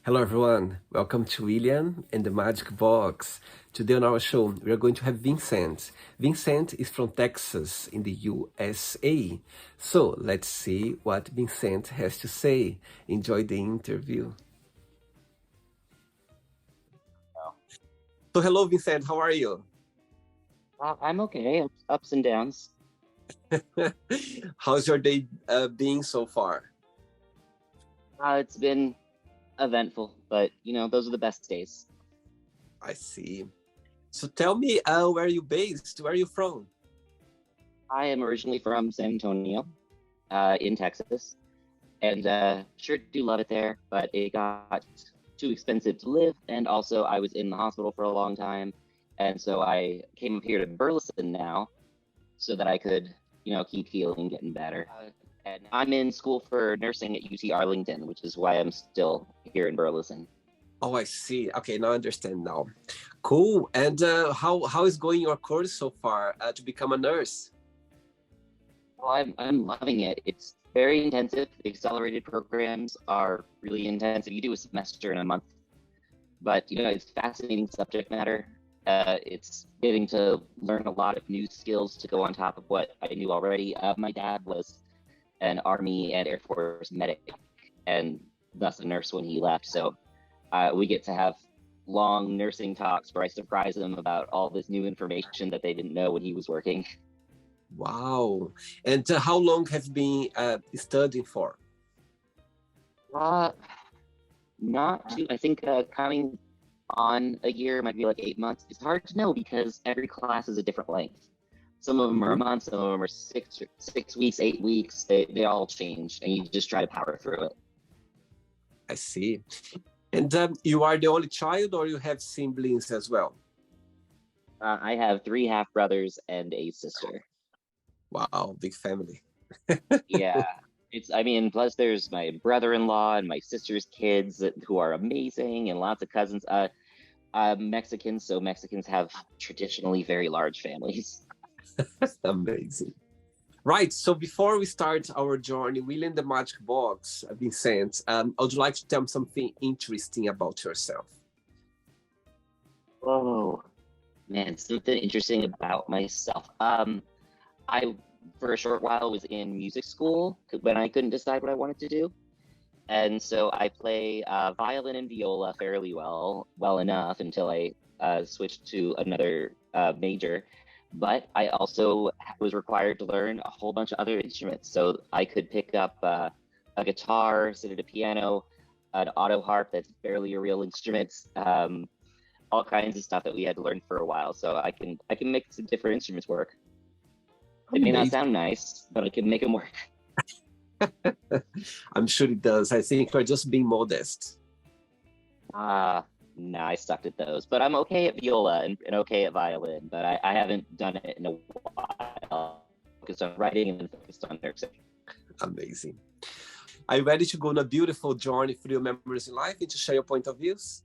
Hello everyone, welcome to William and the Magic Box. Today on our show, we are going to have Vincent. Vincent is from Texas in the USA. So let's see what Vincent has to say. Enjoy the interview. So hello Vincent, how are you? I'm okay. Ups and downs. How's your day being so far? It's been eventful, but those are the best days. I see. So tell me, where are you based? Where are you from? I am originally from San Antonio, in Texas, and sure do love it there, but it got too expensive to live, and also I was in the hospital for a long time, and so I came up here to Burleson now, so that I could, keep healing, getting better. And I'm in school for nursing at UT Arlington, which is why I'm still here in Burleson. Oh, I see. Okay, now I understand now. Cool. And how is going your course so far to become a nurse? Well, I'm loving it. It's very intensive. The accelerated programs are really intensive. You do a semester in a month, but it's fascinating subject matter. It's getting to learn a lot of new skills to go on top of what I knew already. My dad was an Army and Air Force medic, and thus a nurse when he left. So we get to have long nursing talks where I surprise them about all this new information that they didn't know when he was working. Wow. And how long have you been studying for? Uh, Not too. I think coming on a year might be like 8 months. It's hard to know because every class is a different length. Some of them are a Mhm. month, some of them are 6 weeks, 8 weeks. They all change, and you just try to power through it. I see. And you are the only child or you have siblings as well? I have three half brothers and a sister. Wow, big family. Yeah, I mean, plus there's my brother-in-law and my sister's kids who are amazing, and lots of cousins. I'm Mexican, so Mexicans have traditionally very large families. Amazing. Right, so before we start our journey, William the Magic Box, Vincent, I would like to tell me something interesting about yourself. Oh man, something interesting about myself. I for a short while was in music school when I couldn't decide what I wanted to do, and so I play violin and viola fairly well enough until I switched to another major. But I also was required to learn a whole bunch of other instruments, so I could pick up a guitar, sit at a piano, an auto harp that's barely a real instrument, all kinds of stuff that we had to learn for a while. So I can make some different instruments work. They may not Amazing. sound nice, but I can make them work. I'm sure it does. I think you're just being modest. Nah, I sucked at those. But I'm okay at viola and okay at violin, but I haven't done it in a while. Focused on writing and then focused on nursing. Amazing. Are you ready to go on a beautiful journey through your memories in life and to share your point of views?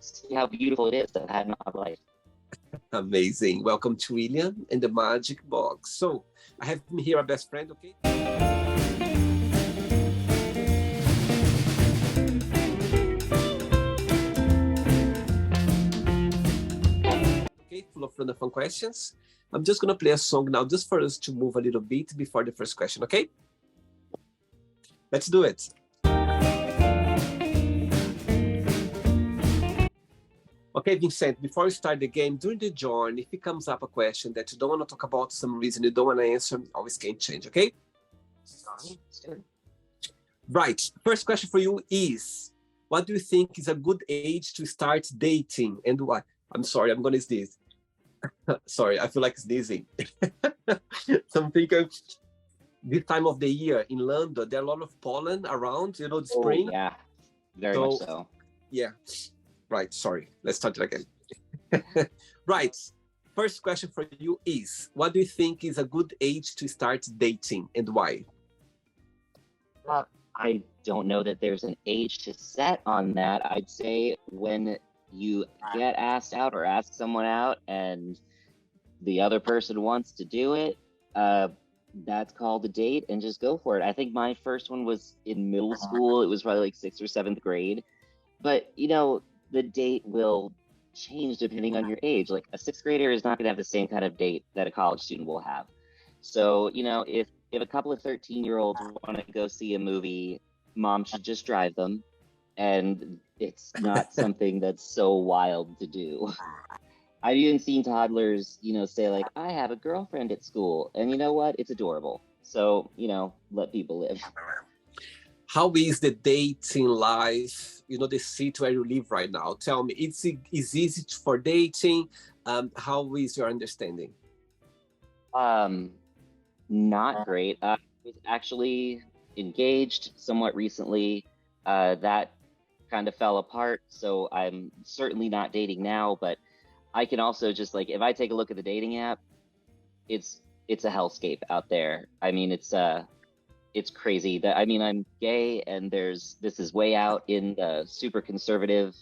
See how beautiful it is that I had in my life. Amazing. Welcome to William and the Magic Box. So I have here a best friend, okay? Okay, full of random fun questions. I'm just gonna play a song now just for us to move a little bit before the first question, okay? Let's do it. Okay, Vincent, before we start the game, during the journey, if it comes up a question that you don't want to talk about some reason, you don't want to answer, always can change, okay? Right. First question for you is, what do you think is a good age to start dating and why? I'm sorry, I'm going to sneeze. Sorry, I feel like sneezing. Something this time of the year in London, there are a lot of pollen around, the Oh spring. yeah, very much So, so. yeah. Right, sorry. Let's start it again. Right. First question for you is, what do you think is a good age to start dating and why? I don't know that there's an age to set on that. I'd say when you get asked out or ask someone out and the other person wants to do it, that's called a date and just go for it. I think my first one was in middle school. It was probably like sixth or seventh grade. But the date will change depending on your age. Like a sixth grader is not going to have the same kind of date that a college student will have. So, if a couple of 13-year-olds want to go see a movie, mom should just drive them. And it's not something that's so wild to do. I've even seen toddlers, say like, I have a girlfriend at school. And you know what? It's adorable. So, let people live. How is the dating life, the city where you live right now? Tell me, is easy for dating? How is your understanding? Not great. I was actually engaged somewhat recently. That kind of fell apart. So I'm certainly not dating now, but I can also just like, if I take a look at the dating app, it's a hellscape out there. I mean, it's crazy that, I'm gay and this is way out in the super conservative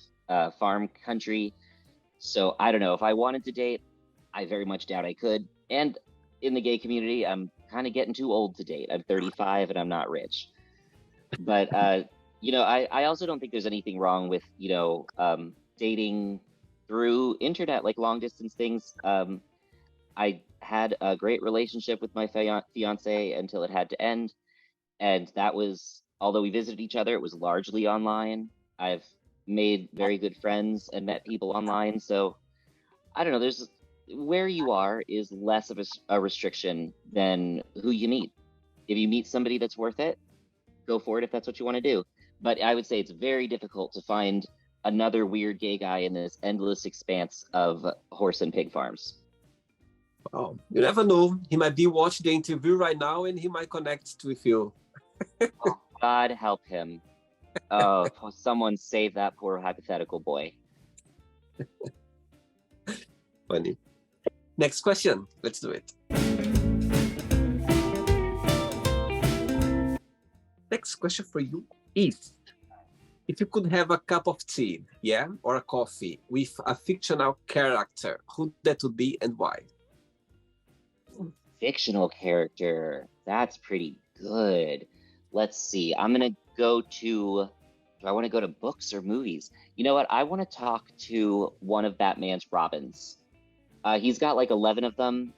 farm country. So I don't know, if I wanted to date, I very much doubt I could. And in the gay community, I'm kind of getting too old to date. I'm 35 and I'm not rich. But, I also don't think there's anything wrong with, dating through internet, like long distance things. I had a great relationship with my fiance until it had to end. And that was, although we visited each other, it was largely online. I've made very good friends and met people online. So I don't know, where you are is less of a restriction than who you meet. If you meet somebody that's worth it, go for it if that's what you want to do. But I would say it's very difficult to find another weird gay guy in this endless expanse of horse and pig farms. Oh, you never know. He might be watching the interview right now and he might connect with you. Oh, God help him. Oh, someone save that poor hypothetical boy. Funny. Next question. Let's do it. Next question for you is, if you could have a cup of tea, or a coffee with a fictional character, who that would be and why? Fictional character. That's pretty good. Let's see. I'm going to go to, do I want to go to books or movies? You know what? I want to talk to one of Batman's Robins. He's got like 11 of them.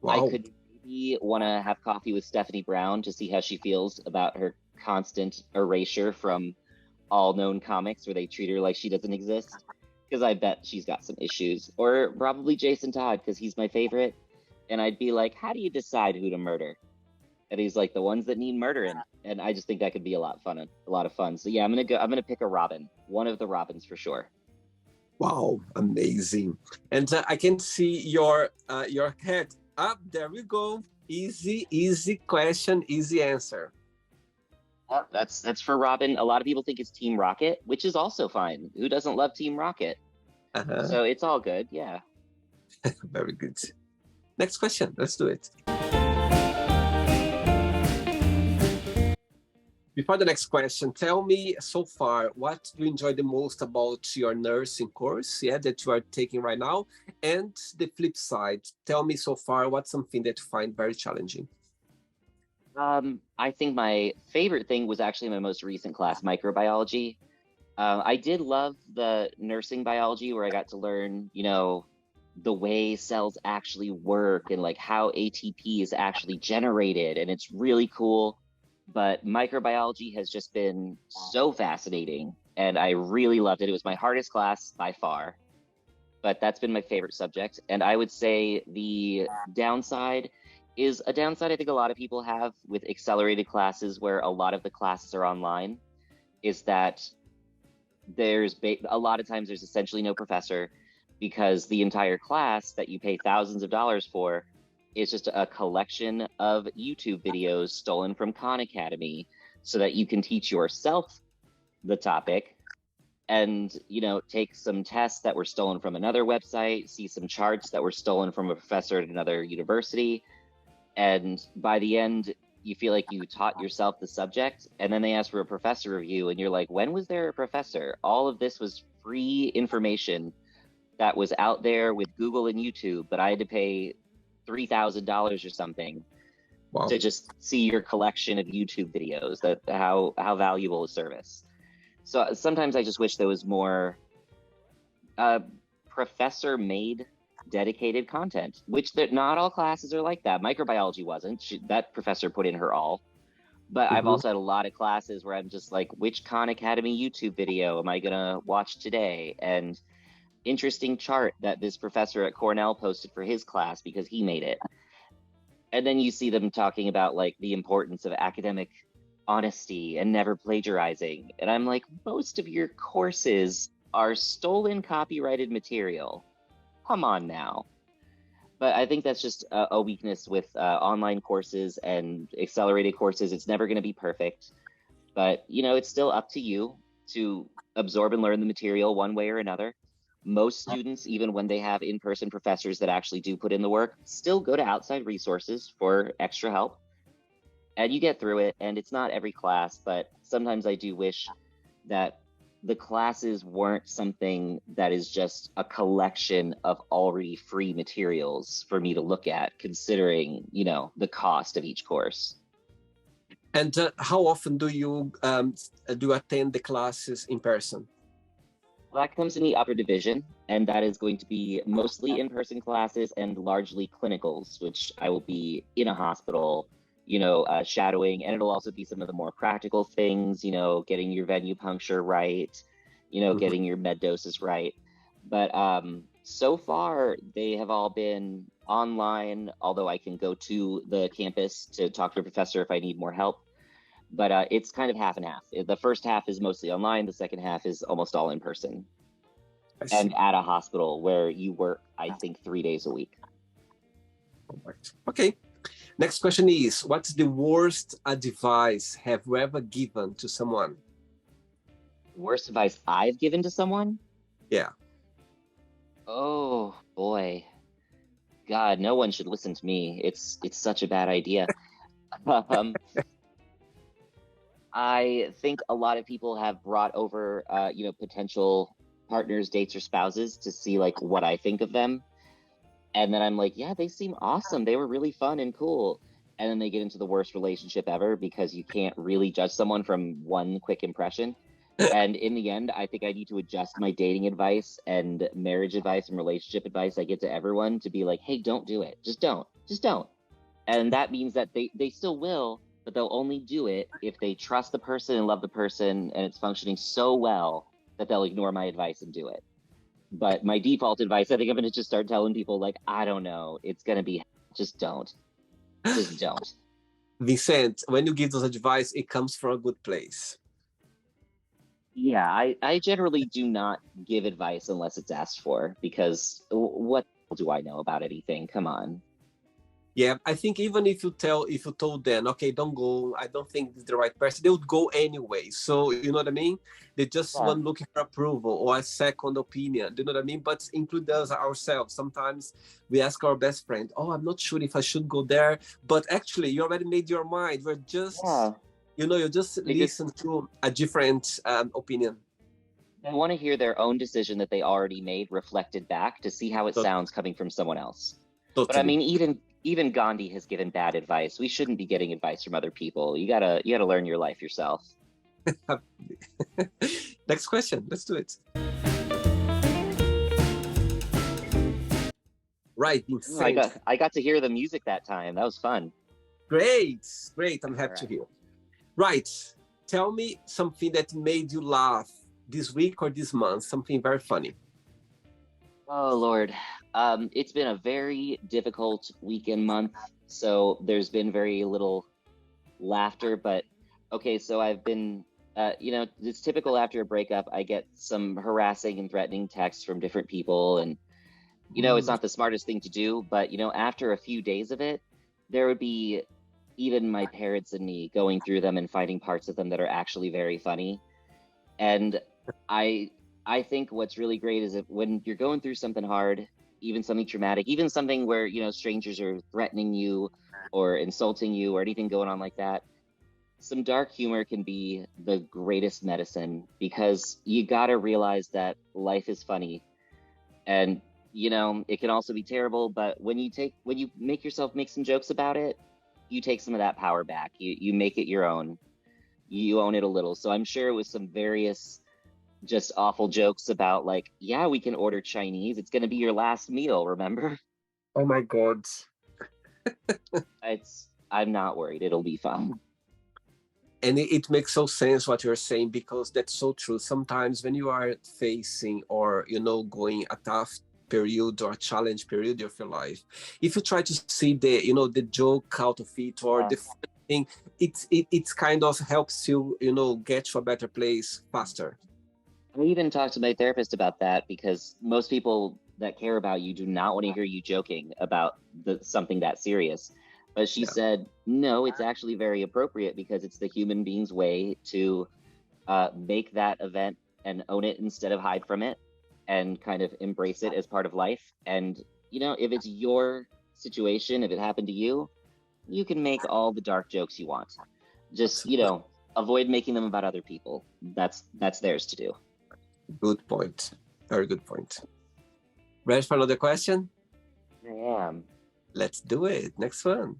Wow. I could maybe want to have coffee with Stephanie Brown to see how she feels about her constant erasure from all known comics where they treat her like she doesn't exist. Because I bet she's got some issues. Or probably Jason Todd, because he's my favorite. And I'd be like, how do you decide who to murder? And he's like, the ones that need murdering. And I just think that could be a lot of fun. So yeah, I'm gonna pick a Robin. One of the Robins for sure. Wow, amazing. And I can see your head up. There we go. Easy question, easy answer. That's for Robin. A lot of people think it's Team Rocket, which is also fine. Who doesn't love Team Rocket? So it's all good, yeah. Very good. Next question, let's do it. Before the next question, tell me so far, what do you enjoy the most about your nursing course, that you are taking right now? And the flip side, tell me so far, what's something that you find very challenging? I think my favorite thing was actually my most recent class, microbiology. I did love the nursing biology where I got to learn, the way cells actually work and like how ATP is actually generated. And it's really cool. But microbiology has just been so fascinating and I really loved it. It was my hardest class by far, but that's been my favorite subject. And I would say the downside is a downside I think a lot of people have with accelerated classes where a lot of the classes are online, is that a lot of times there's essentially no professor because the entire class that you pay thousands of dollars for is just a collection of YouTube videos stolen from Khan Academy so that you can teach yourself the topic and, take some tests that were stolen from another website, see some charts that were stolen from a professor at another university. And by the end, you feel like you taught yourself the subject, and then they ask for a professor review, and you're like, when was there a professor? All of this was free information that was out there with Google and YouTube, but I had to pay $3,000 or something. Wow. to just see your collection of YouTube videos, that how valuable a service. So sometimes I just wish there was more professor made dedicated content, which that not all classes are like that. Microbiology wasn't. That professor put in her all. But I've Mhm. also had a lot of classes where I'm just like, which Khan Academy YouTube video am I gonna watch today? And interesting chart that this professor at Cornell posted for his class because he made it. And then you see them talking about like the importance of academic honesty and never plagiarizing. And I'm like, most of your courses are stolen copyrighted material. Come on now. But I think that's just a weakness with online courses and accelerated courses. It's never going to be perfect, but you know, it's still up to you to absorb and learn the material one way or another. Most students, even when they have in-person professors that actually do put in the work, still go to outside resources for extra help, and you get through it. And it's not every class, but sometimes I do wish that the classes weren't something that is just a collection of already free materials for me to look at, considering, you know, the cost of each course. And how often do you attend the classes in person? Well, that comes in the upper division, and that is going to be mostly in-person classes and largely clinicals, which I will be in a hospital, you know, shadowing, and it'll also be some of the more practical things, you know, getting your venipuncture right, you know, Mhm. getting your med doses right. But so far, they have all been online, although I can go to the campus to talk to a professor if I need more help. But it's kind of half and half. The first half is mostly online. The second half is almost all in person I see. and at a hospital where you work, I think, 3 days a week. All right. Okay. Next question is, what's the worst advice have you ever given to someone? Worst advice I've given to someone? Yeah. Oh boy. God, no one should listen to me. It's such a bad idea. Um, I think a lot of people have brought over, you know, potential partners, dates, or spouses to see like what I think of them. And then I'm like, yeah, they seem awesome. They were really fun and cool. And then they get into the worst relationship ever because you can't really judge someone from one quick impression. And in the end, I think I need to adjust my dating advice and marriage advice and relationship advice I get to everyone to be like, hey, don't do it. Just don't. Just don't. And that means that they still will, but they'll only do it if they trust the person and love the person and it's functioning so well that they'll ignore my advice and do it. But my default advice, I think I'm going to just start telling people like, I don't know, it's going to be, just don't. Just don't. Vincent, when you give those advice, it comes from a good place. Yeah, I generally do not give advice unless it's asked for because what do I know about anything? Come on. Yeah, I think even if you told them, okay, don't go, I don't think this is the right person, they would go anyway. So you know what I mean? They just Yeah. want looking for approval or a second opinion. Do you know what I mean? But include us ourselves. Sometimes we ask our best friend, oh, I'm not sure if I should go there. But actually, you already made your mind. We're just, Yeah. you just They just listen to a different opinion. they want to hear their own decision that they already made reflected back to see how it So, sounds coming from someone else. But I totally. mean, even Gandhi has given bad advice. We shouldn't be getting advice from other people. You gotta learn your life yourself. Next question. Let's do it. Right, Oh, Vincent. I got to hear the music that time. That was fun. Great. Great. I'm All happy to right. hear. Right. Tell me something that made you laugh this week or this month, something very funny. Oh Lord. It's been a very difficult week and month, so there's been very little laughter, but okay, so I've been you know, it's typical after a breakup, I get some harassing and threatening texts from different people, and you know, it's Mm, not the smartest thing to do, but you know, after a few days of it, there would be even my parents and me going through them and finding parts of them that are actually very funny. And I I think what's really great is that when you're going through something hard, even something traumatic, even something where, you know, strangers are threatening you or insulting you or anything going on like that, some dark humor can be the greatest medicine because you got to realize that life is funny and you know, it can also be terrible, but when you make yourself make some jokes about it, you take some of that power back. You make it your own. You own it a little. So I'm sure it was some various just awful jokes about like, yeah, we can order Chinese. It's going to be your last meal, remember? Oh my God. I'm not worried. It'll be fine. And it makes so sense what you're saying, because that's so true. Sometimes when you are facing or, going a tough period or a challenge period of your life, if you try to see the joke out of it or Yeah. the thing, it's kind of helps you, get to a better place faster. I even talked to my therapist about that because most people that care about you do not want to hear you joking about something that serious. But she said, no, it's actually very appropriate because it's the human being's way to make that event and own it instead of hide from it and kind of embrace it as part of life. And, if it's your situation, if it happened to you, you can make all the dark jokes you want. Just, avoid making them about other people. That's theirs to do. Good point. Very good point. Ready for another question? I am. Let's do it. Next one.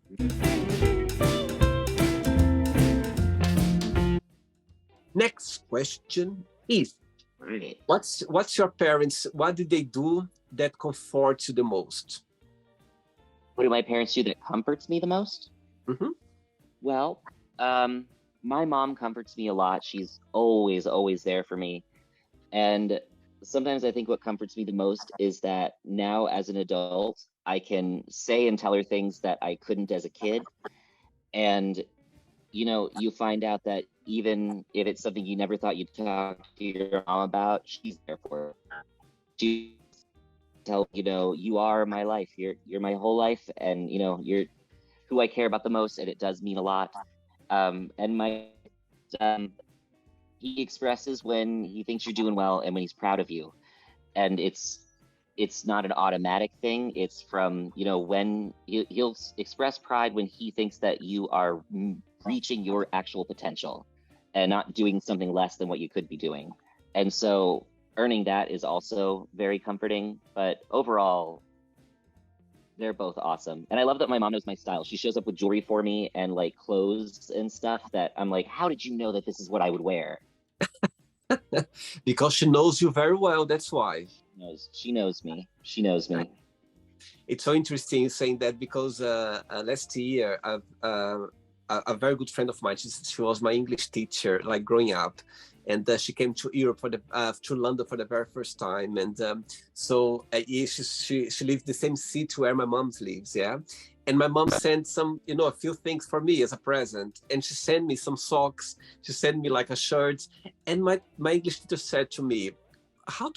Next question is, Right. what's your parents, what did they do that comforts you the most? What do my parents do that comforts me the most? Mm-hmm. Well, my mom comforts me a lot. She's always, always there for me. And sometimes I think what comforts me the most is that now as an adult, I can say and tell her things that I couldn't as a kid. And, you find out that even if it's something you never thought you'd talk to your mom about, she's there for it. She tell, you are my life. You're my whole life. And, you're who I care about the most. And it does mean a lot. And my he expresses when he thinks you're doing well and when he's proud of you. And it's not an automatic thing. It's from, when he'll express pride when he thinks that you are reaching your actual potential and not doing something less than what you could be doing. And so earning that is also very comforting. But overall, they're both awesome. And I love that my mom knows my style. She shows up with jewelry for me and like clothes and stuff that I'm like, how did you know that this is what I would wear? Because she knows you very well, that's why. She knows me. She knows me. It's so interesting saying that, because last year a very good friend of mine, she was my English teacher, like growing up, and she came to Europe to London for the very first time, and she lived the same city where my mom lives, yeah. And my mom sent some, a few things for me as a present, and she sent me some socks. She sent me like a shirt, and my English teacher said to me, how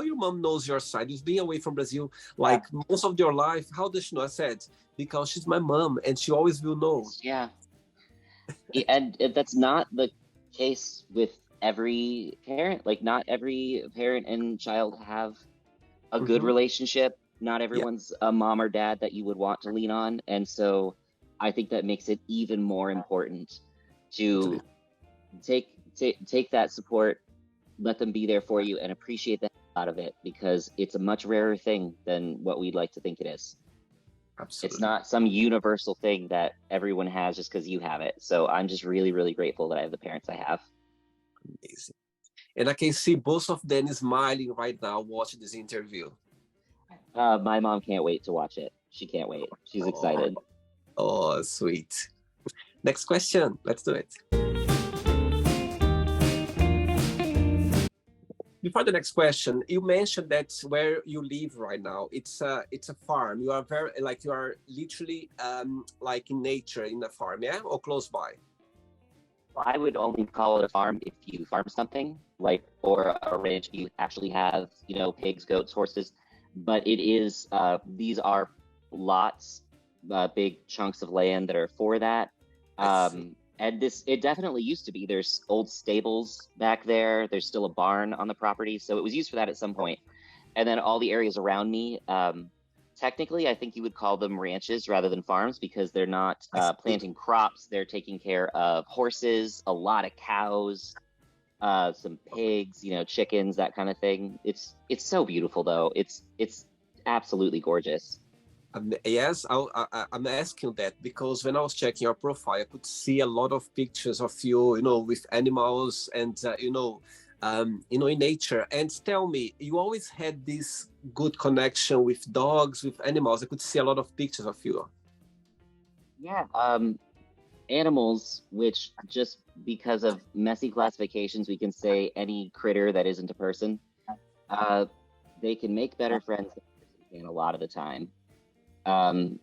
your mom knows your side? You've been away from Brazil like most of your life. How does she know? I said, because she's my mom and she always will know. Yeah. And that's not the case with every parent. Like, not every parent and child have a good relationship. Not everyone's a mom or dad that you would want to lean on. And so I think that makes it even more important to take that support, let them be there for you, and appreciate the hell out of it, because it's a much rarer thing than what we'd like to think it is. Absolutely. It's not some universal thing that everyone has just because you have it. So I'm just really, really grateful that I have the parents I have. Amazing. And I can see both of them smiling right now watching this interview. My mom can't wait to watch it. She can't wait. She's excited. Oh, sweet. Next question. Let's do it. Before the next question, you mentioned that where you live right now, it's a farm. You are you are literally like in nature in a farm, yeah, or close by. I would only call it a farm if you farm something, or a ranch. You actually have, pigs, goats, horses. But it is, these are lots, big chunks of land that are for that. And it definitely used to be. There's old stables back there. There's still a barn on the property. So it was used for that at some point. And then all the areas around me, technically, I think you would call them ranches rather than farms, because they're not planting crops. They're taking care of horses, a lot of cows, some pigs, chickens, that kind of thing. It's so beautiful though. It's absolutely gorgeous. Yes, I'm asking that because when I was checking your profile, I could see a lot of pictures of you, with animals and in nature. And tell me, you always had this good connection with dogs, with animals. I could see a lot of pictures of you. Yeah. Animals, which just because of messy classifications, we can say any critter that isn't a person. Uh, they can make better friends than a person can a lot of the time. Um,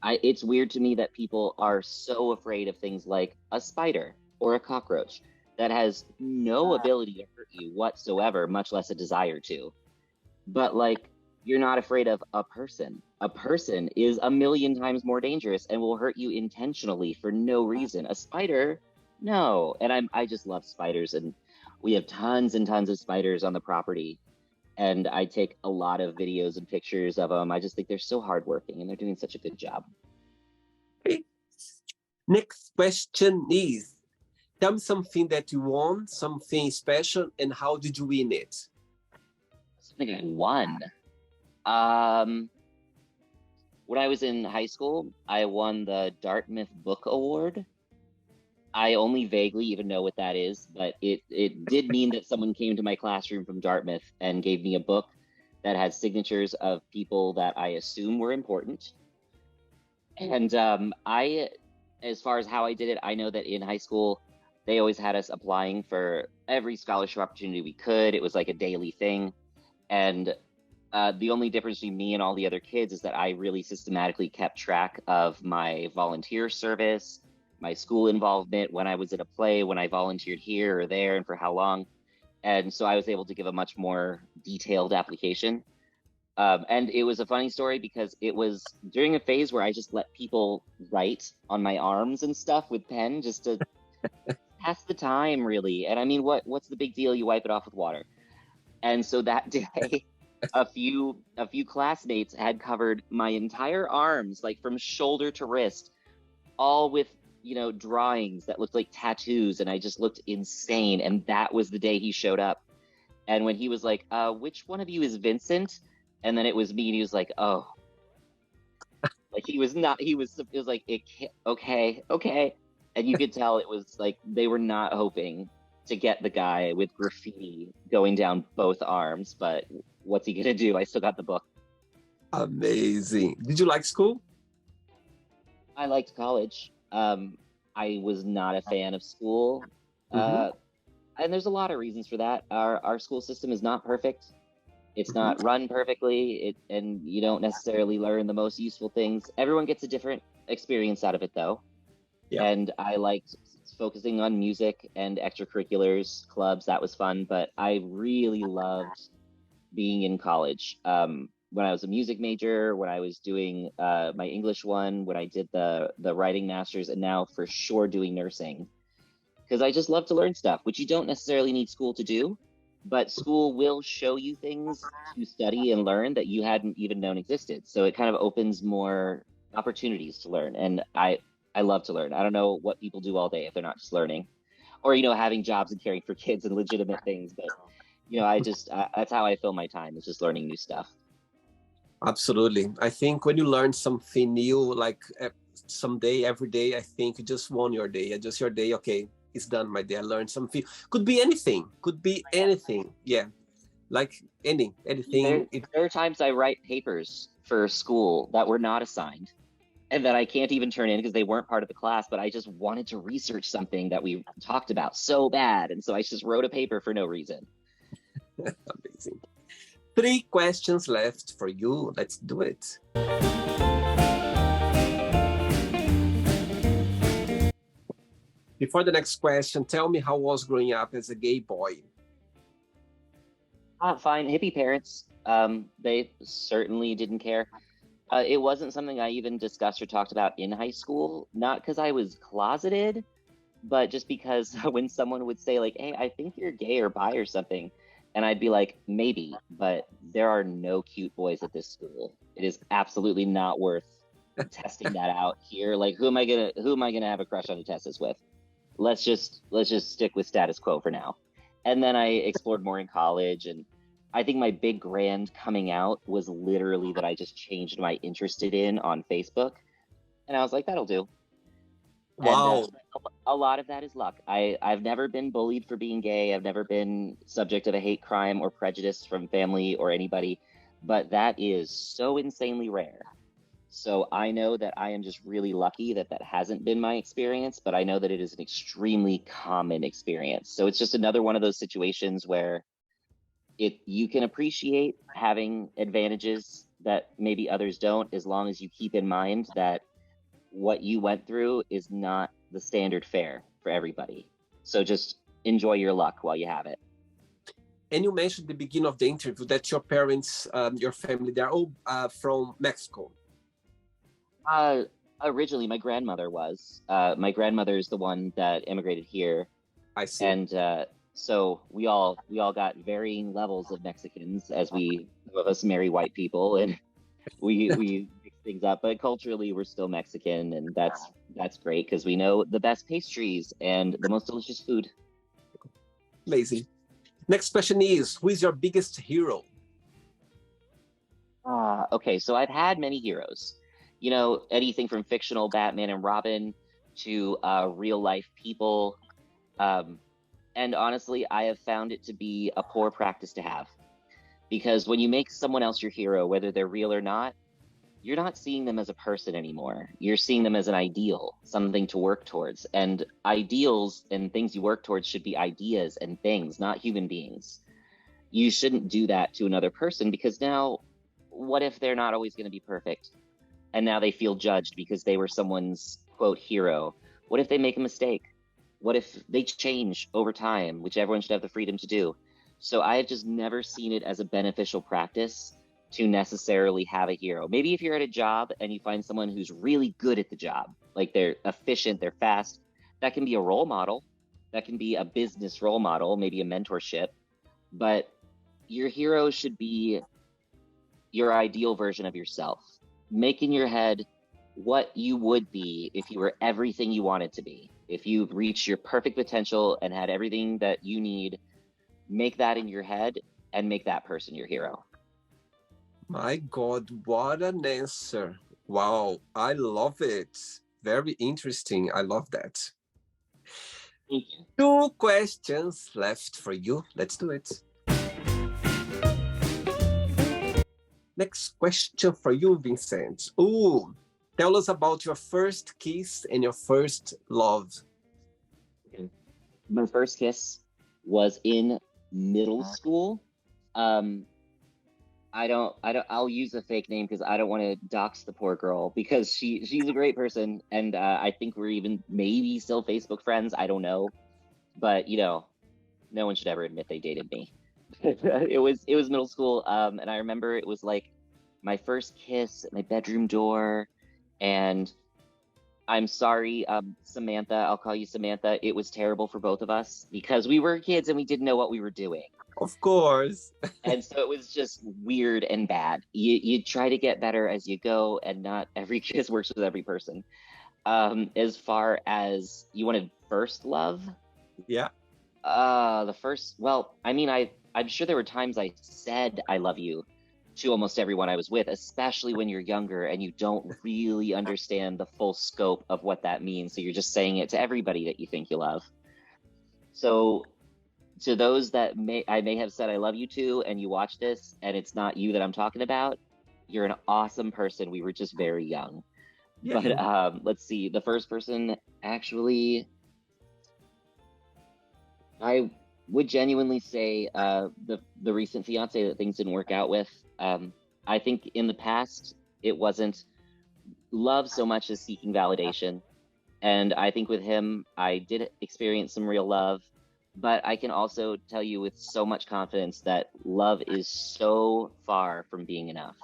it's weird to me that people are so afraid of things like a spider or a cockroach that has no ability to hurt you whatsoever, much less a desire to. But like, you're not afraid of a person. A person is a million times more dangerous and will hurt you intentionally for no reason. A spider, no. And I just love spiders, and we have tons and tons of spiders on the property. And I take a lot of videos and pictures of them. I just think they're so hardworking and they're doing such a good job. Okay. Next question is, tell me something that you won, something special, and how did you win it? Something I won. When I was in high school, I won the Dartmouth Book Award. I only vaguely even know what that is, but it did mean that someone came to my classroom from Dartmouth and gave me a book that had signatures of people that I assume were important. And as far as how I did it, I know that in high school, they always had us applying for every scholarship opportunity we could. It was like a daily thing. And the only difference between me and all the other kids is that I really systematically kept track of my volunteer service, my school involvement, when I was at a play, when I volunteered here or there, and for how long. And so I was able to give a much more detailed application. And it was a funny story because it was during a phase where I just let people write on my arms and stuff with pen just to pass the time, really. And I mean, what's the big deal? You wipe it off with water. And so that day, a few classmates had covered my entire arms, like from shoulder to wrist, all with drawings that looked like tattoos, and I just looked insane. And that was the day he showed up. And when he was like, which one of you is Vincent? And then it was me, and he was like, oh. Like it was like, okay. And you could tell it was like they were not hoping to get the guy with graffiti going down both arms, but what's he gonna do? I still got the book. Amazing. Did you like school? I liked college. I was not a fan of school. Mm-hmm. And there's a lot of reasons for that. Our school system is not perfect. It's Mm-hmm. not run perfectly, and you don't necessarily learn the most useful things. Everyone gets a different experience out of it, though. Yeah. And I liked focusing on music and extracurriculars, clubs. That was fun. But I really loved being in college. When I was a music major, when I was doing my English one, when I did the writing masters, and now for sure doing nursing. Because I just love to learn stuff, which you don't necessarily need school to do. But school will show you things to study and learn that you hadn't even known existed. So it kind of opens more opportunities to learn. And I love to learn. I don't know what people do all day if they're not just learning, or having jobs and caring for kids and legitimate things. But that's how I fill my time, is just learning new stuff. Absolutely. I think when you learn something new, like someday, every day, I think you just won your day. Just your day, okay, it's done, my day. I learned something. Could be anything. Could be anything. Yeah. Like anything. There are times I write papers for school that were not assigned and that I can't even turn in because they weren't part of the class, but I just wanted to research something that we talked about so bad. And so I just wrote a paper for no reason. Amazing. 3 questions left for you. Let's do it. Before the next question, tell me how was growing up as a gay boy? Fine. Hippie parents. They certainly didn't care. It wasn't something I even discussed or talked about in high school, not because I was closeted, but just because when someone would say like, hey, I think you're gay or bi or something, and I'd be like, maybe, but there are no cute boys at this school. It is absolutely not worth testing that out here. Like, who am I gonna have a crush on to test this with? Let's just stick with status quo for now. And then I explored more in college, and I think my big grand coming out was literally that I just changed my interested in on Facebook, and I was like, that'll do. And Wow. a lot of that is luck. I've never been bullied for being gay. I've never been subject of a hate crime or prejudice from family or anybody, but that is so insanely rare. So I know that I am just really lucky that that hasn't been my experience, but I know that it is an extremely common experience. So it's just another one of those situations where you can appreciate having advantages that maybe others don't, as long as you keep in mind that what you went through is not the standard fare for everybody. So just enjoy your luck while you have it. And you mentioned at the beginning of the interview that your parents, your family, they're all from Mexico. Originally, my grandmother was. My grandmother is the one that immigrated here, I see. and so we all got varying levels of Mexicans, as some of us marry white people, and we mix things up. But culturally, we're still Mexican, and that's great because we know the best pastries and the most delicious food. Amazing. Next question is, who is your biggest hero? Okay, so I've had many heroes. You know, anything from fictional Batman and Robin to real life people. And honestly, I have found it to be a poor practice to have. Because when you make someone else your hero, whether they're real or not, you're not seeing them as a person anymore. You're seeing them as an ideal, something to work towards. And ideals and things you work towards should be ideas and things, not human beings. You shouldn't do that to another person, because now, what if they're not always going to be perfect? And now they feel judged because they were someone's, quote, hero. What if they make a mistake? What if they change over time, which everyone should have the freedom to do? So I have just never seen it as a beneficial practice to necessarily have a hero. Maybe if you're at a job and you find someone who's really good at the job, like they're efficient, they're fast, that can be a role model. That can be a business role model, maybe a mentorship. But your hero should be your ideal version of yourself. Make in your head what you would be if you were everything you wanted to be. If you reached your perfect potential and had everything that you need, make that in your head and make that person your hero. My God, what an answer. Wow, I love it. Very interesting. I love that. Thank you. 2 questions left for you. Let's do it. Next question for you, Vincent. Ooh, tell us about your first kiss and your first love. Okay. My first kiss was in middle school. I'll use a fake name because I don't want to dox the poor girl, because she's a great person, and I think we're even maybe still Facebook friends. I don't know, but you know, no one should ever admit they dated me. It was middle school, and I remember it was like my first kiss at my bedroom door, and I'm sorry, Samantha, I'll call you Samantha. It was terrible for both of us because we were kids and we didn't know what we were doing. Of course. And so it was just weird and bad. You try to get better as you go, and not every kiss works with every person. As far as you wanted first love, Yeah. well, I mean, I'm sure there were times I said I love you to almost everyone I was with, especially when you're younger and you don't really understand the full scope of what that means. So you're just saying it to everybody that you think you love. So to those that I may have said I love you to, and you watch this and it's not you that I'm talking about, you're an awesome person. We were just very young. Yeah. But let's see, the first person, actually, I would genuinely say the recent fiance that things didn't work out with. I think in the past it wasn't love so much as seeking validation, and I think with him I did experience some real love. But I can also tell you with so much confidence that love is so far from being enough.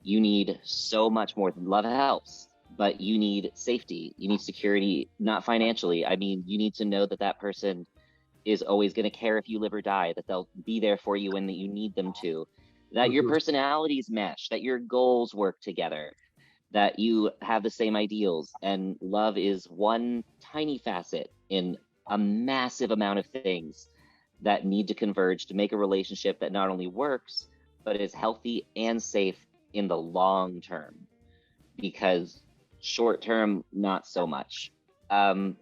You need so much more. Love helps, but you need safety. You need security, not financially. I mean, you need to know that that person is always going to care if you live or die, that they'll be there for you when you need them to, that your personalities mesh, that your goals work together, that you have the same ideals. And love is one tiny facet in a massive amount of things that need to converge to make a relationship that not only works, but is healthy and safe in the long term. Because short term, not so much. And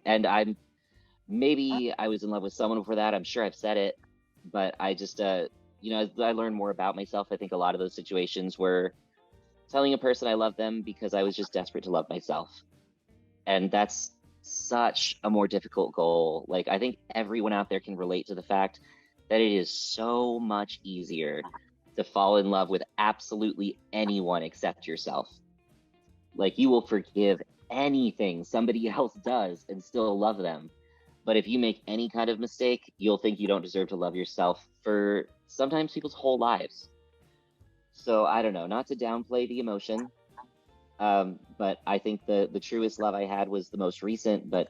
maybe I was in love with someone before that. I'm sure I've said it, but I just, you know, as I learned more about myself, I think a lot of those situations were telling a person I love them because I was just desperate to love myself. And that's such a more difficult goal. Like, I think everyone out there can relate to the fact that it is so much easier to fall in love with absolutely anyone except yourself. Like, you will forgive anything somebody else does and still love them. But if you make any kind of mistake, you'll think you don't deserve to love yourself for sometimes people's whole lives. So I don't know, not to downplay the emotion, but I think the truest love I had was the most recent. But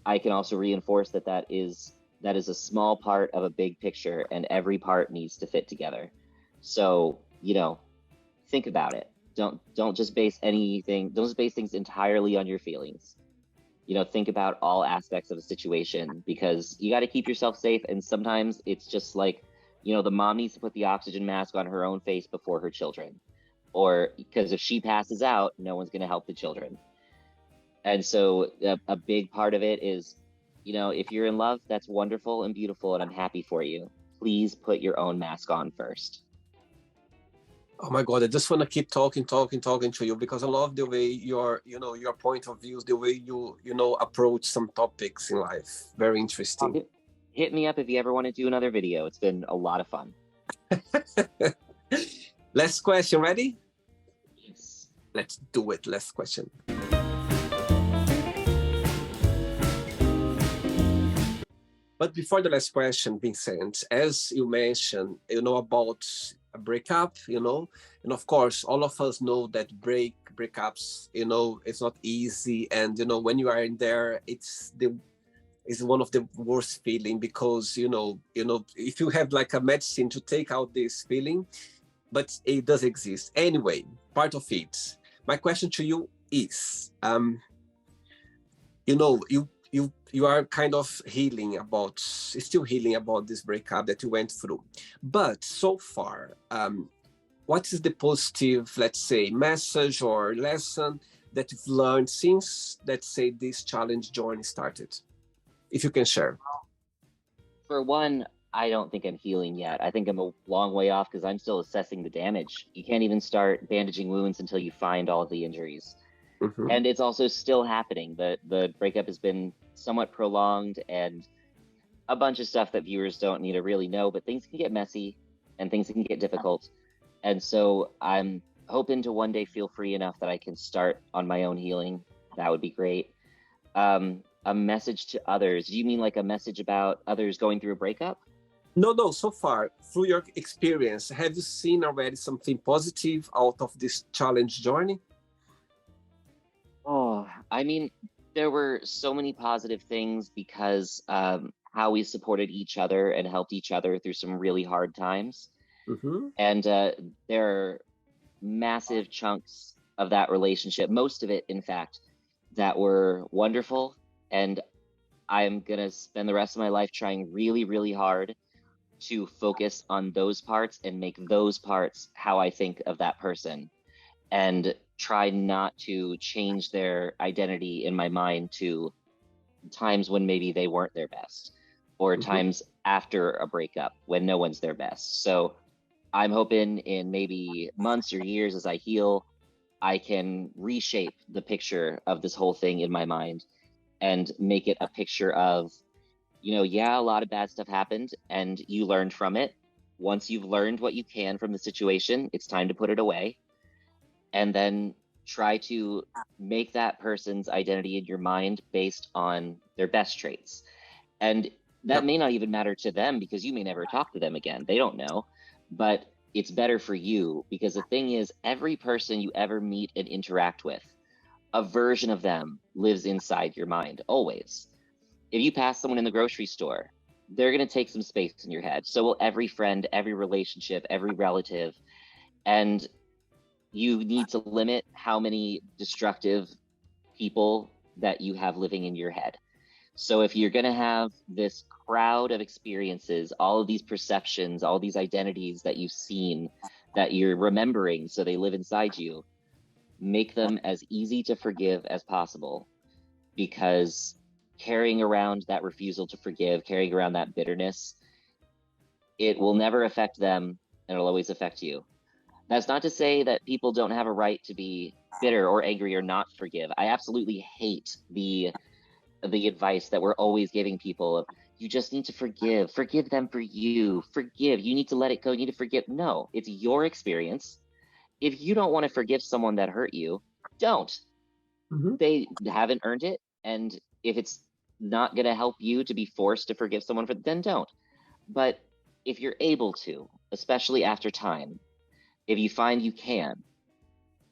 I can also reinforce that that is a small part of a big picture, and every part needs to fit together. So, you know, think about it. Don't just base anything. Don't just base things entirely on your feelings. You know, think about all aspects of a situation, because you got to keep yourself safe. And sometimes it's just like, you know, the mom needs to put the oxygen mask on her own face before her children, or because if she passes out, no one's going to help the children. And so a big part of it is, you know, if you're in love, that's wonderful and beautiful, and I'm happy for you. Please put your own mask on first. Oh my God, I just want to keep talking to you, because I love the way your, you know, your point of views, the way you know, approach some topics in life. Very interesting. Hit me up if you ever want to do another video. It's been a lot of fun. Last question, ready? Yes. Let's do it. Last question. But before the last question, Vincent, as you mentioned, you know, about a breakup, you know, and of course, all of us know that breakups, you know, it's not easy. And, you know, when you are in there, it's one of the worst feeling, because, you know, if you have like a medicine to take out this feeling, but it does exist. Anyway, part of it. My question to you is, you know, you are kind of still healing about this breakup that you went through. But so far, what is the positive, let's say, message or lesson that you've learned since, let's say, this challenge journey started? If you can share. For one, I don't think I'm healing yet. I think I'm a long way off, because I'm still assessing the damage. You can't even start bandaging wounds until you find all of the injuries. Mm-hmm. And it's also still happening. The breakup has been somewhat prolonged, and a bunch of stuff that viewers don't need to really know, but things can get messy and things can get difficult. And so I'm hoping to one day feel free enough that I can start on my own healing. That would be great. A message to others. Do you mean like a message about others going through a breakup? No. So far, through your experience, have you seen already something positive out of this challenge journey? Oh, I mean, there were so many positive things, because how we supported each other and helped each other through some really hard times. Mm-hmm. And there are massive chunks of that relationship, most of it, in fact, that were wonderful. And I'm going to spend the rest of my life trying really, really hard to focus on those parts and make those parts how I think of that person, and try not to change their identity in my mind to times when maybe they weren't their best, or mm-hmm. times after a breakup when no one's their best. So I'm hoping in maybe months or years, as I heal, I can reshape the picture of this whole thing in my mind and make it a picture of, you know, yeah, a lot of bad stuff happened and you learned from it. Once you've learned what you can from the situation, it's time to put it away. And then try to make that person's identity in your mind based on their best traits. And that may not even matter to them, because you may never talk to them again. They don't know. But it's better for you, because the thing is, every person you ever meet and interact with, a version of them lives inside your mind, always. If you pass someone in the grocery store, they're going to take some space in your head. So will every friend, every relationship, every relative. And you need to limit how many destructive people that you have living in your head. So if you're going to have this crowd of experiences, all of these perceptions, all these identities that you've seen, that you're remembering, so they live inside you, make them as easy to forgive as possible, because carrying around that refusal to forgive, carrying around that bitterness, it will never affect them and it'll always affect you. That's not to say that people don't have a right to be bitter or angry or not forgive. I absolutely hate the advice that we're always giving people of, you just need to forgive them for you, you need to let it go, you need to forgive. No, it's your experience. If you don't want to forgive someone that hurt you, don't. They haven't earned it, and if it's not going to help you to be forced to forgive someone, then don't. But if you're able to, especially after time, if you find you can,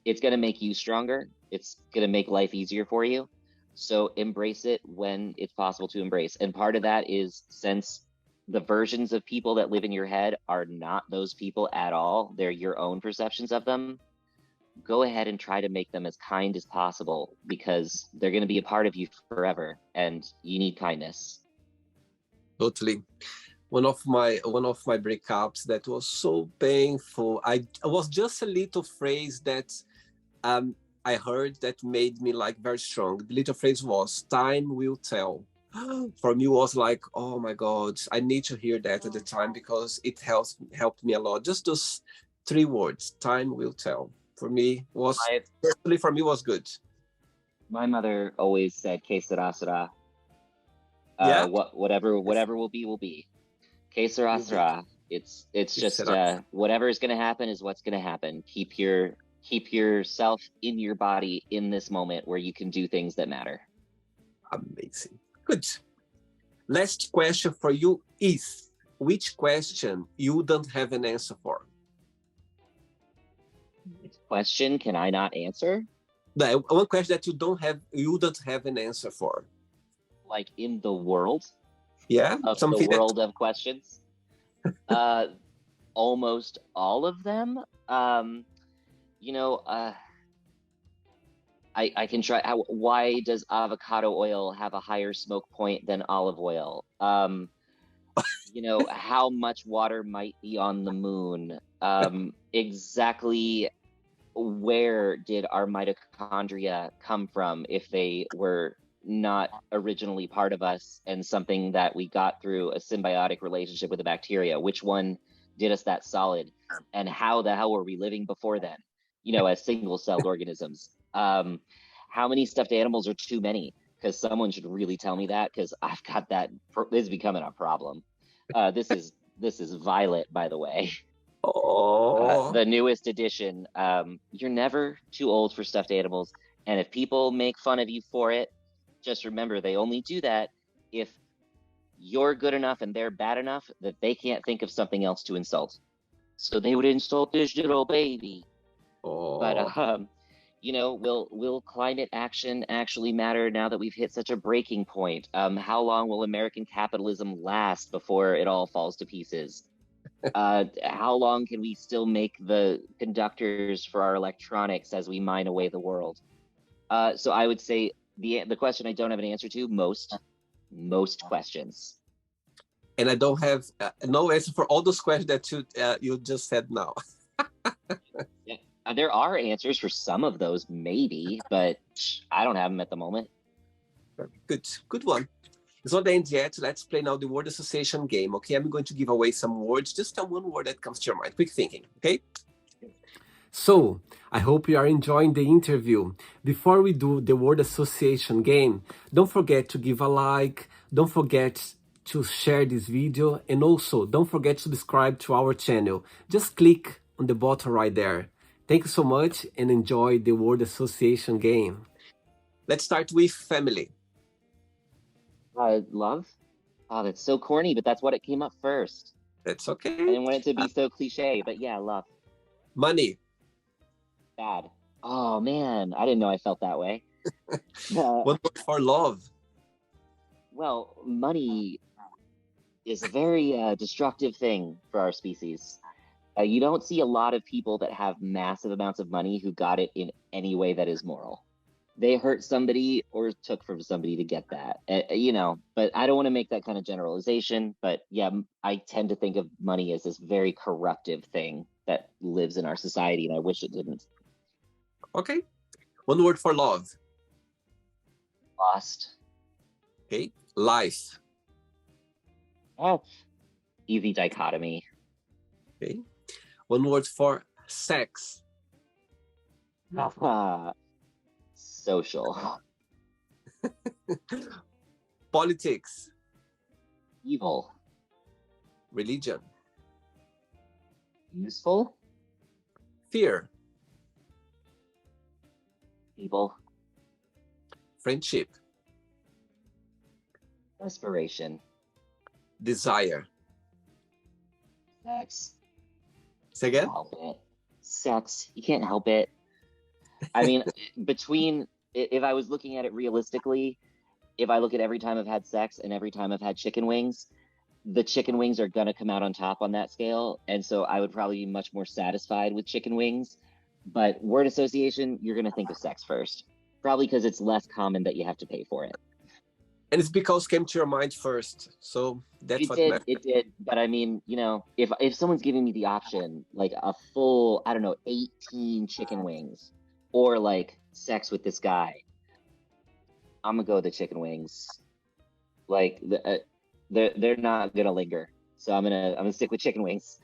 it's going to make you stronger, it's going to make life easier for you. So embrace it when it's possible to embrace. And part of that is, since the versions of people that live in your head are not those people at all, they're your own perceptions of them, go ahead and try to make them as kind as possible, because they're going to be a part of you forever and you need kindness. Totally. One of my breakups that was so painful. I was just a little phrase that I heard that made me like very strong. The little phrase was, "Time will tell." For me, was like, oh my God, I need to hear that at the time, because it helped me a lot. Just those 3 words, "Time will tell." For me was personally, for me was good. My mother always said, "Que sera, sera." Yeah. Whatever will be, will be. Que sera, sera. It's just whatever is going to happen is what's going to happen. Keep yourself in your body in this moment where you can do things that matter. Amazing. Good. Last question for you is, which question you don't have an answer for? Which question can I not answer? The one question that you don't have an answer for. Like in the world? Yeah, of the world of questions? Almost all of them. I can try. Why does avocado oil have a higher smoke point than olive oil? How much water might be on the moon? Exactly where did our mitochondria come from if they were not originally part of us and something that we got through a symbiotic relationship with a bacteria? Which one did us that solid? And how the hell were we living before then, as single-celled organisms? How many stuffed animals are too many? Because someone should really tell me that, because I've got that. This is becoming a problem. This is Violet, by the way. Oh. The newest edition. You're never too old for stuffed animals, and if people make fun of you for it, just remember they only do that if you're good enough and they're bad enough that they can't think of something else to insult. So they would insult this little baby. Oh. But will climate action actually matter now that we've hit such a breaking point? How long will American capitalism last before it all falls to pieces? How long can we still make the conductors for our electronics as we mine away the world? So I would say the question I don't have an answer to, most questions. And I don't have no answer for all those questions that you just said now. Yeah. There are answers for some of those, maybe, but I don't have them at the moment. Good one. It's not the end yet. Let's play now the word association game, okay? I'm going to give away some words. Just tell one word that comes to your mind. Quick thinking, okay? So, I hope you are enjoying the interview. Before we do the word association game, don't forget to give a like, don't forget to share this video, and also don't forget to subscribe to our channel. Just click on the button right there. Thank you so much and enjoy the word association game. Let's start with family. Love? Oh, that's so corny, but that's what it came up first. That's okay. I didn't want it to be so cliche, but yeah, love. Money. Bad. Oh man, I didn't know I felt that way. One word for love. Well, money is a very destructive thing for our species. You don't see a lot of people that have massive amounts of money who got it in any way that is moral. they hurt somebody or took from somebody to get that. You know, but I don't want to make that kind of generalization. But yeah, I tend to think of money as this very corruptive thing that lives in our society, and I wish it didn't. Okay. One word for love. Lost. Okay. Life. Oh, easy dichotomy. Okay. One word for sex. Social. Politics. Evil. Religion. Useful. Fear. Evil. Friendship. Desperation. Desire. Sex. Say again? Help it. Sex. You can't help it. I mean, if I was looking at it realistically, if I look at every time I've had sex and every time I've had chicken wings, the chicken wings are going to come out on top on that scale. And so I would probably be much more satisfied with chicken wings. But word association, you're going to think of sex first. Probably because it's less common that you have to pay for it. And it's because it came to your mind first. So that's what matters. It did. But I mean, you know, if someone's giving me the option, like a full, I don't know, 18 chicken wings or like sex with this guy, I'm going to go with the chicken wings. Like, they're not going to linger. So I'm gonna stick with chicken wings.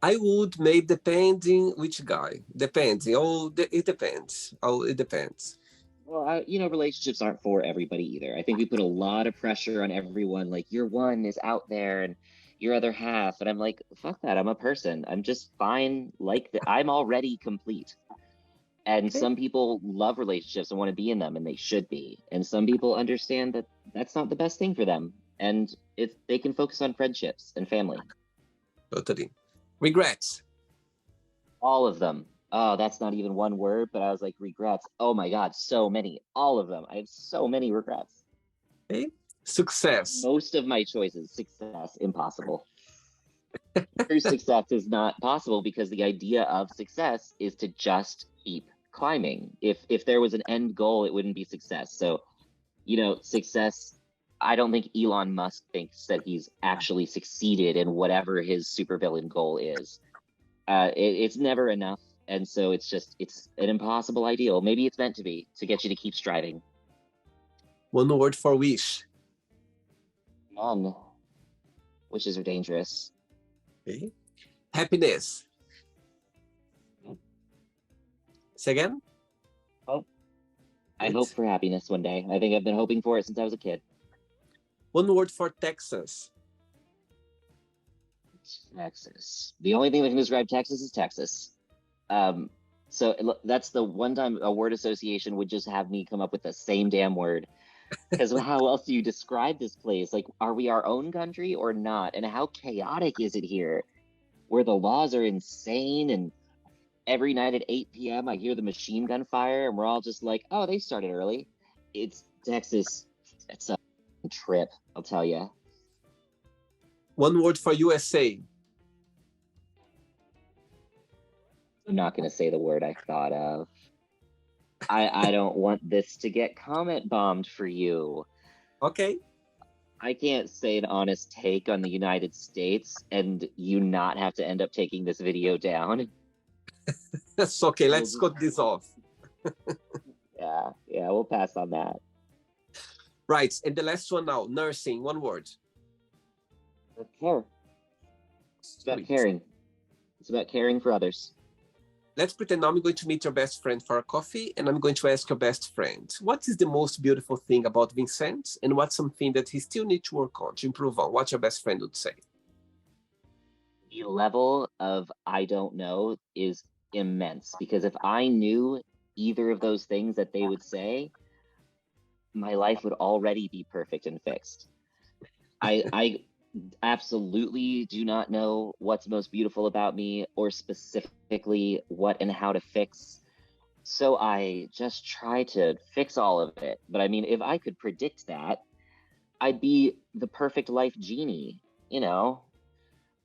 I would maybe depending which guy. Depending. It depends. It depends. Well, relationships aren't for everybody either. I think we put a lot of pressure on everyone. Like, your one is out there and your other half. And I'm like, fuck that. I'm a person. I'm just fine. I'm already complete. And some people love relationships and want to be in them, and they should be. And some people understand that that's not the best thing for them. And they can focus on friendships and family. Totally. Regrets. All of them. Oh, that's not even one word, but I was like, regrets. Oh my God, so many. All of them. I have so many regrets. Okay. Success. Most of my choices. Success, impossible. True success is not possible because the idea of success is to just keep climbing. If there was an end goal, it wouldn't be success. So, success, I don't think Elon Musk thinks that he's actually succeeded in whatever his supervillain goal is. It's never enough. And so it's an impossible ideal. Maybe it's meant to be, to get you to keep striving. One word for wish. None. Wishes are dangerous. Okay. Happiness. Say again? Hope. I hope for happiness one day. I think I've been hoping for it since I was a kid. One word for Texas. Texas. The only thing that can describe Texas is Texas. So that's the one time a word association would just have me come up with the same damn word. Because how else do you describe this place? Like, are we our own country or not? And how chaotic is it here? Where the laws are insane, and every night at 8 p.m. I hear the machine gun fire, and we're all just like, oh, they started early. It's Texas. It's a trip, I'll tell you. One word for USA. I'm not going to say the word I thought of. I don't want this to get comment bombed for you. Okay. I can't say an honest take on the United States and you not have to end up taking this video down. That's okay. Let's cut this off. Yeah, we'll pass on that. Right. And the last one now, nursing. One word. Care. It's about caring. It's about caring for others. Let's pretend now I'm going to meet your best friend for a coffee, and I'm going to ask your best friend, what is the most beautiful thing about Vincent, and what's something that he still needs to work on, to improve on? What your best friend would say? The level of I don't know is immense, because if I knew either of those things that they would say, my life would already be perfect and fixed. I absolutely do not know what's most beautiful about me, or specifically what and how to fix. So I just try to fix all of it. But I mean, if I could predict that, I'd be the perfect life genie,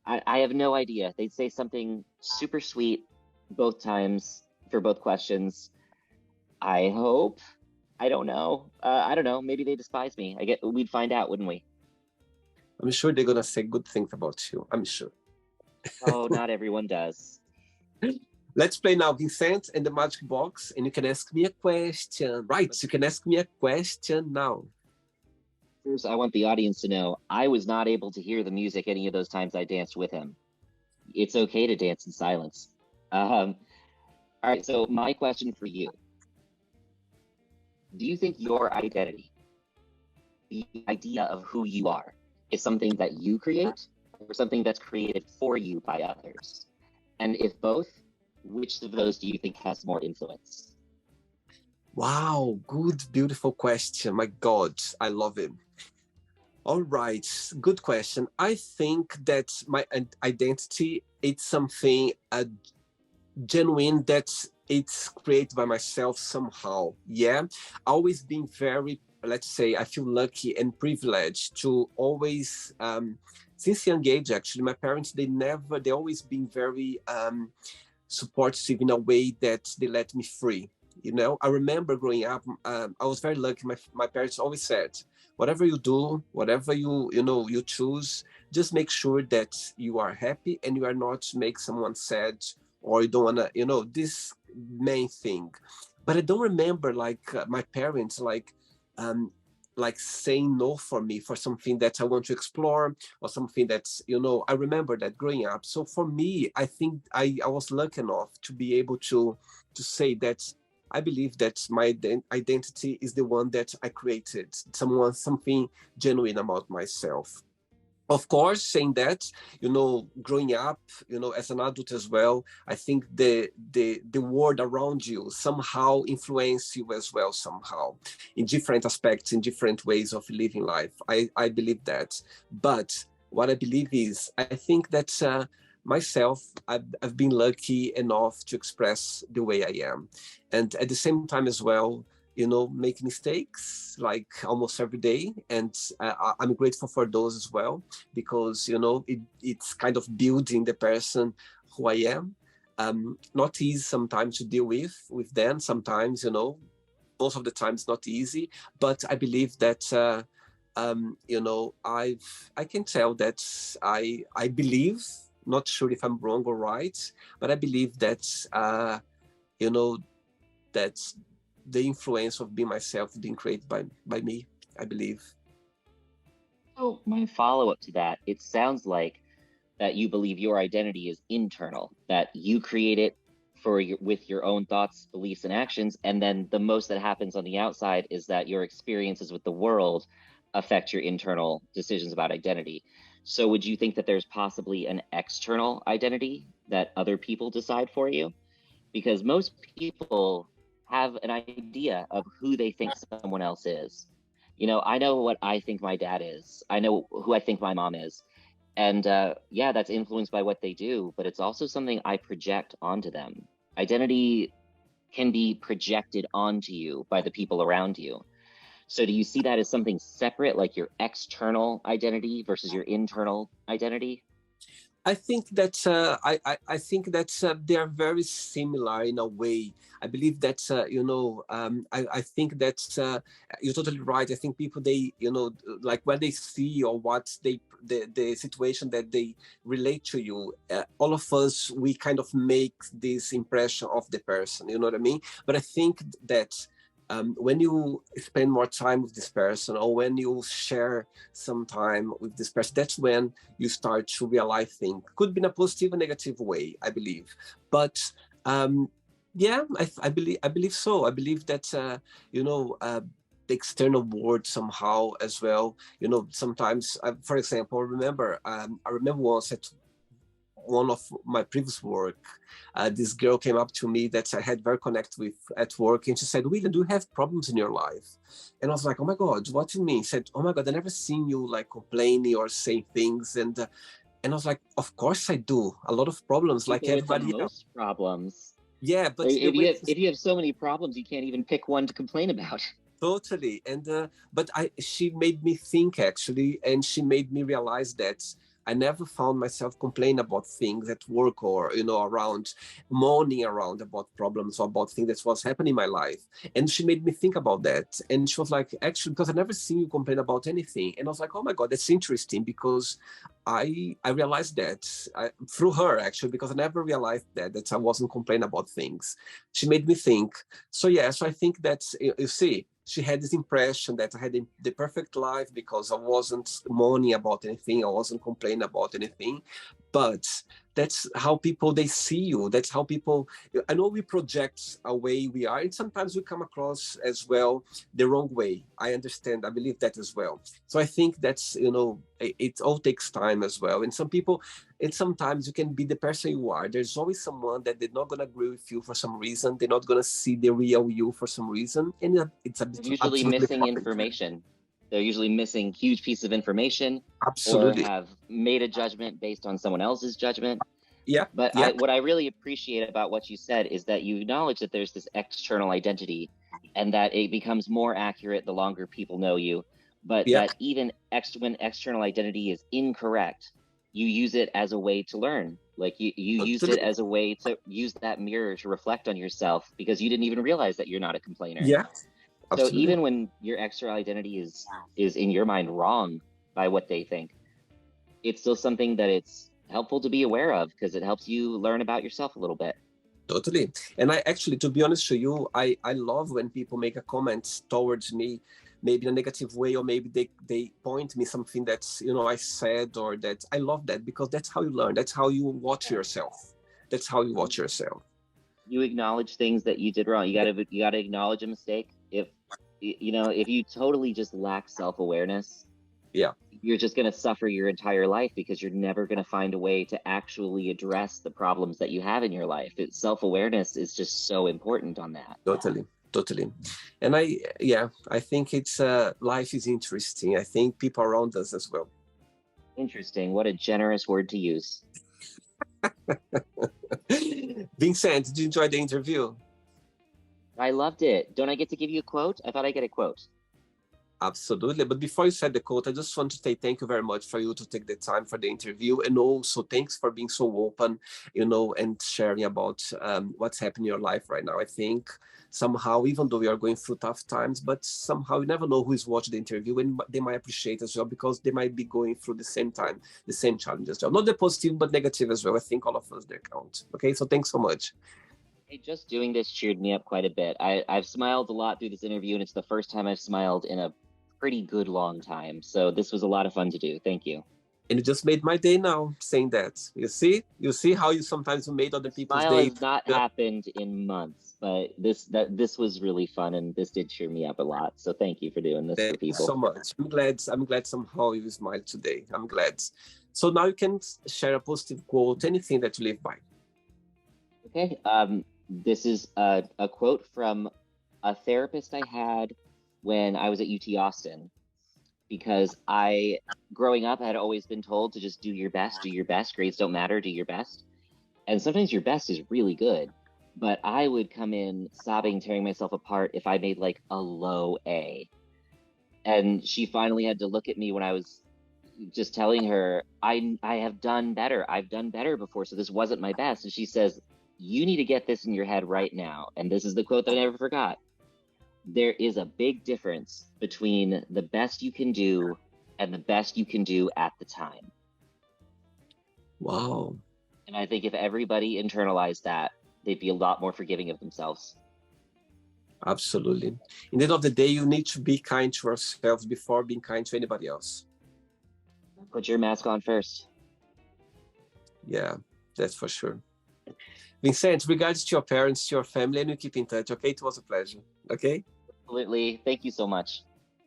I have no idea. They'd say something super sweet both times for both questions. I hope. I don't know. I don't know. Maybe they despise me. We'd find out, wouldn't we? I'm sure they're gonna say good things about you. I'm sure. Oh, not everyone does. Let's play now, Vincent, and the magic box, and you can ask me a question. Right, you can ask me a question now. First, I want the audience to know I was not able to hear the music any of those times I danced with him. It's okay to dance in silence. All right, so my question for you. Do you think your identity, the idea of who you are, is something that you create or something that's created for you by others? And if both, which of those do you think has more influence? Wow, good, beautiful question. My God, I love it. All right, good question. I think that my identity, it's something genuine that it's created by myself somehow. Yeah, always been very, let's say, I feel lucky and privileged to always, since young age, actually, my parents, they always been very supportive in a way that they let me free. You know, I remember growing up, I was very lucky. My parents always said, whatever you do, whatever you choose, just make sure that you are happy and you are not make someone sad, or you don't want to, this main thing. But I don't remember my parents like saying no for me for something that I want to explore, or something that's, I remember that growing up. So for me, I think I was lucky enough to be able to say that I believe that my identity is the one that I created, something genuine about myself. Of course, saying that, growing up, as an adult as well, I think the world around you somehow influence you as well, somehow, in different aspects, in different ways of living life. I believe that. But what I believe is, I think that myself, I've been lucky enough to express the way I am. And at the same time as well, make mistakes like almost every day. And I'm grateful for those as well, because, it's kind of building the person who I am. Not easy sometimes to deal with them. Sometimes, most of the time it's not easy, but I believe that, I can tell that I believe, not sure if I'm wrong or right, but I believe that, that's the influence of being myself being created by me, I believe. So my follow-up to that, it sounds like that you believe your identity is internal, that you create it with your own thoughts, beliefs, and actions, and then the most that happens on the outside is that your experiences with the world affect your internal decisions about identity. So would you think that there's possibly an external identity that other people decide for you? Because most people have an idea of who they think someone else is. I know what I think my dad is. I know who I think my mom is. And yeah, that's influenced by what they do, but it's also something I project onto them. Identity can be projected onto you by the people around you. So do you see that as something separate, like your external identity versus your internal identity? I think that I think that they are very similar in a way. I believe that I think that you're totally right. I think people, they, like when they see or what the situation that they relate to you, all of us, we kind of make this impression of the person. You know what I mean? But I think that when you spend more time with this person, or when you share some time with this person, that's when you start to realize things. Could be in a positive or negative way, I believe. But yeah, I believe so. I believe that the external world somehow as well. Sometimes, for example, I remember once at one of my previous work, this girl came up to me that I had very connect with at work, and she said, "William, do you have problems in your life?" And I was like, "Oh my God, what do you mean?" She said, "Oh my God, I never seen you like complaining or saying things." And I was like, "Of course I do. A lot of problems, like People with the everybody else." most problems. Yeah, but Like, the way if you have so many problems, you can't even pick one to complain about. totally. And but she made me think, actually, and she made me realize that I never found myself complaining about things at work or, around, moaning around about problems or about things that was happening in my life. And she made me think about that. And she was like, actually, because I never seen you complain about anything. And I was like, oh my God, that's interesting, because I realized that through her, actually, because I never realized that I wasn't complaining about things. She made me think. So yeah, so I think that, you see, she had this impression that I had the perfect life because I wasn't moaning about anything, I wasn't complaining about anything. But that's how people, they see you. That's how people, I know we project a way we are, and sometimes we come across as well the wrong way. I understand, I believe that as well. So I think that's, it all takes time as well. And some people, and sometimes you can be the person you are. There's always someone that they're not going to agree with you for some reason. They're not going to see the real you for some reason. And it's a bit Usually missing information. They're usually missing huge pieces of information, absolutely, or have made a judgment based on someone else's judgment. Yeah. But yeah. what I really appreciate about what you said is that you acknowledge that there's this external identity, and that it becomes more accurate the longer people know you. But Yeah. that even when external identity is incorrect, you use it as a way to learn. Like you use it as a way to use that mirror to reflect on yourself, because you didn't even realize that you're not a complainer. Yeah. So even when your external identity is in your mind wrong by what they think, it's still something that it's helpful to be aware of, because it helps you learn about yourself a little bit. Totally. And I actually, to be honest to you, I love when people make a comment towards me, maybe in a negative way, or maybe they point me something that's, I said, or that. I love that, because that's how you learn. That's how you watch yourself. That's how you watch yourself. You acknowledge things that you did wrong. You gotta acknowledge a mistake. If you totally just lack self-awareness, yeah, you're just going to suffer your entire life, because you're never going to find a way to actually address the problems that you have in your life. Self-awareness is just so important on that. Totally. And I think it's life is interesting. I think people around us as well. Interesting. What a generous word to use. Vincent, did you enjoy the interview? I loved it. Don't I get to give you a quote? I thought I get a quote. Absolutely. But before you said the quote, I just want to say thank you very much for you to take the time for the interview. And also thanks for being so open, and sharing about what's happening in your life right now. I think somehow, even though we are going through tough times, but somehow you never know who is watching the interview, and they might appreciate as well, because they might be going through the same time, the same challenges as well. Not the positive, but negative as well. I think all of us there count. Okay, so thanks so much. Hey, just doing this cheered me up quite a bit. I've smiled a lot through this interview, and it's the first time I've smiled in a pretty good long time. So this was a lot of fun to do. Thank you. And you just made my day now saying that. You see how you sometimes made other people's Smile day. has not happened in months, but this was really fun, and this did cheer me up a lot. So thank you for doing this for people. So much. I'm glad somehow you smiled today. I'm glad. So now you can share a positive quote, anything that you live by. Okay. This is a quote from a therapist I had when I was at UT Austin, because growing up, I had always been told to just do your best, grades don't matter, do your best. And sometimes your best is really good, but I would come in sobbing, tearing myself apart if I made like a low A. And she finally had to look at me when I was just telling her, I have done better. I've done better before, so this wasn't my best. And she says, you need to get this in your head right now. And this is the quote that I never forgot. There is a big difference between the best you can do and the best you can do at the time. Wow. And I think if everybody internalized that, they'd be a lot more forgiving of themselves. Absolutely. In the end of the day, you need to be kind to yourselves before being kind to anybody else. Put your mask on first. Yeah, that's for sure. Vincent, regards to your parents, to your family, and you keep in touch, okay? It was a pleasure, okay? Absolutely. Thank you so much.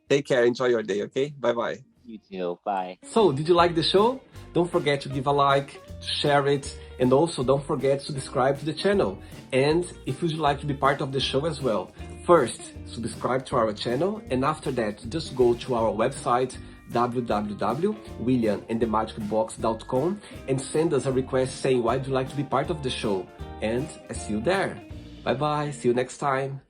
Take care. Enjoy your day, okay? Bye-bye. You too. Bye. So, did you like the show? Don't forget to give a like, share it, and also don't forget to subscribe to the channel. And if you'd like to be part of the show as well, first, subscribe to our channel, and after that, just go to our website, www.williamandthemagicbox.com, and send us a request saying why would you like to be part of the show. And I see you there. Bye bye. See you next time.